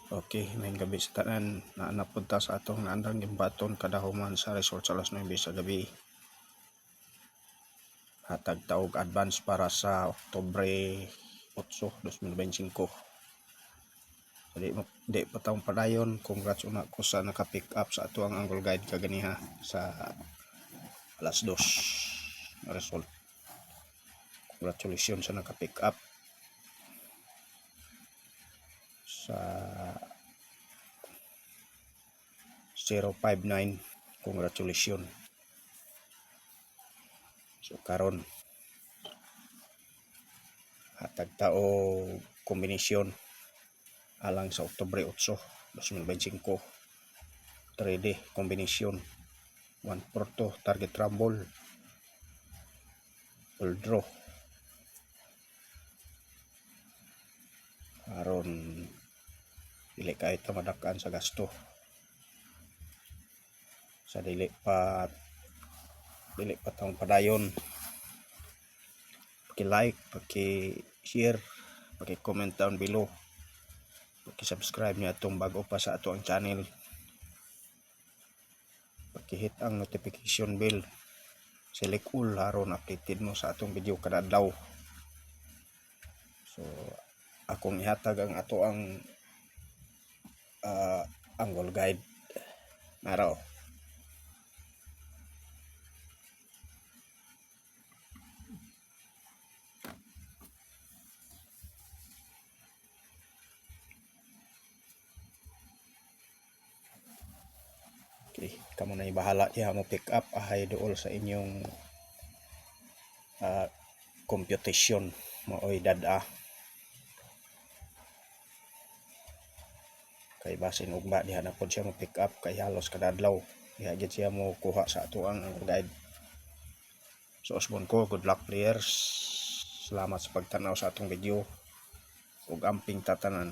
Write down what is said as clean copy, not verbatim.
Okay, may gabi sa tanan na napunta sa atong naandang gimbaton kada human sa resort sa alas 9 sa gabi. Hatag taog advance para sa Oktubre 8, 2025. So, di pa taong padayon. Congrats una ko sa naka-pick up sa ato ang Angle Guide kaganiha sa alas 2 na result. Congratulations sa naka-pick up sa 059. Congratulations. So karon hatag tao kombinasyon alang sa Oktubre 8, 2025. 3D kombinasyon 1/4 target rumble full draw aron dili kahit madakan sa gasto sa dili pa taong padayon. Paki-like, paki-share, paki-comment down below, paki-subscribe niya atong bago pa sa ato ang channel, paki-hit ang notification bell, select all aron updated mo sa atong video kada adlaw. So akong ihatag ang ato ang Angle Guide naraw. Okay, kamo na ibahala iha mo pick up ahay dool sa inyong computation maoy dada kay basin ugma diha na pod siya mo pick up kay halos kada adlaw diha gid siya mo kuha sa ato ang guide. So usbon ko, good luck players, salamat sa pagtanaw sa atong video ug amping tatanan.